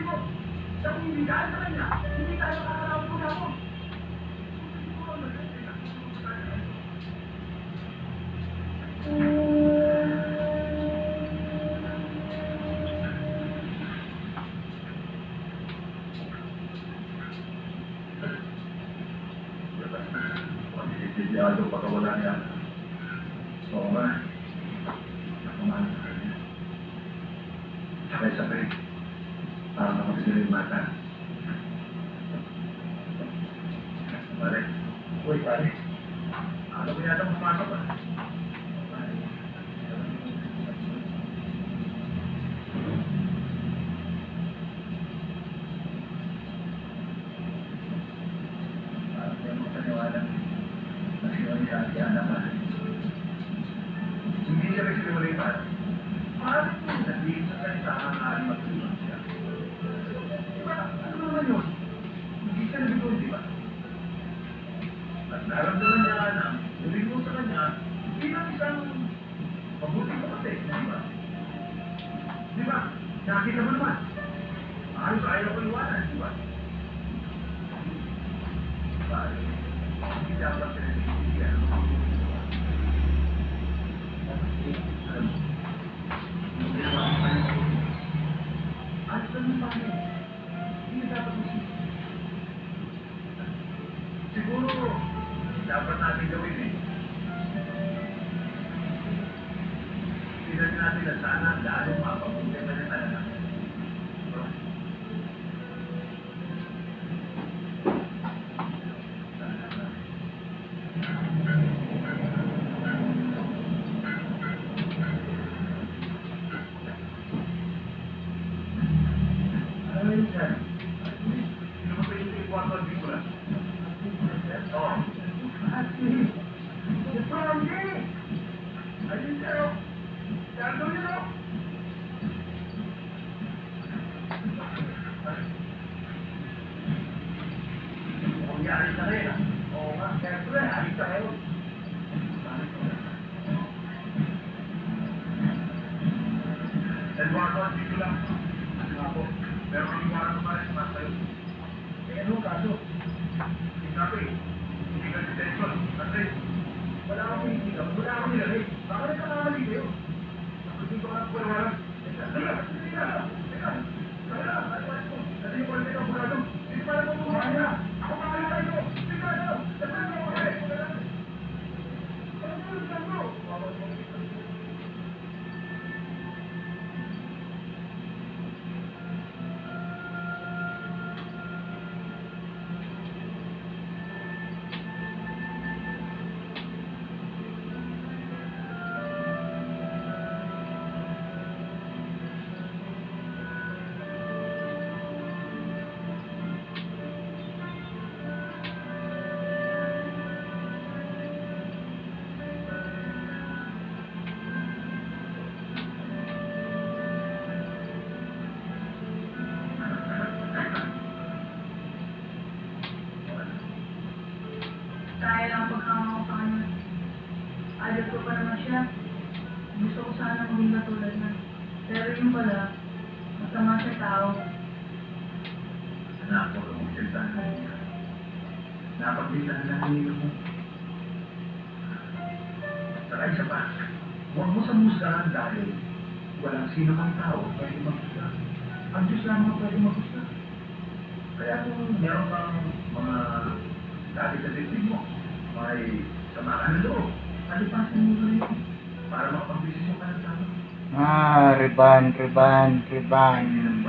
mo. Sa kung hindi dahil sa kanya, hindi tayo makakaraw po na ako. Pag-isipiyado pagkawala niya. Oo nga. Ako nga sa kanya. Sabay-sabay. Para makapagdala yung mata. Pare. Uy, pare. Ano ba yata pumasok ah? Pare. Parang hindi mo paniwala. Nasiwali sa ating anak ah. Hindi siya kasi lumali pa. Parang nagiging sa salita ang aking magtulong siya. Diba? Ano naman yun? Hindi siya nabigod, diba? At naramdaman niya na nabigod sa kanya bilang isang mabuting kapatid, diba? Diba? Nakita mo naman. Ayos ayaw ko iwanan, diba? Pare, hindi dapat siya nabibigyan. Alam mo, yung ginawa ko pa rin. At sa mga pare, hindi dapat isip. Siguro, dapat natin gawin eh. Tignan natin na sana lalo mapapunti pa niya talaga. Ano yun dyan? Sino ba yung kwarto at bigula? Oo. Ate! Si Frankie! Ayun siya o! Sando yun o! Kung yari sa rin ah. Oo nga, kaya ito na, alis na kayo. Eduardo at bigula. Ako. Pero maniwala ko pa rin sa kayo. Eh ano kaso? Sabi, hindi ka si Tenson. Kasi, wala akong hihigam. Wala akong nilagay. Baka nagkakamali kayo. Ako dito ka po wala. Teka, teka. Kasi yung kwalite ka pula doon. Hindi pala mo kumuha niya. Ako makali tayo. Teka, teka. Teka, teka. Kaya lang pagkakawa pa kanya. Alat ko pa naman siya. Gusto ko sana maging katulad na. Pero yung pala, masama siya tao. Anak ko, magsalita na niya. Napagbitan na niyo mo. Saka isa pa, huwag mo sa musgahan dahil walang sino kang tao pwede magmusga. Ang Diyos lang ang pwede magmusga. Kaya kung meron kang mga dati sa dibdib mo, may sama ka ng loob, alipasin mo na yun para makapagbisisyon ka ng tao. Riban. Hindi ng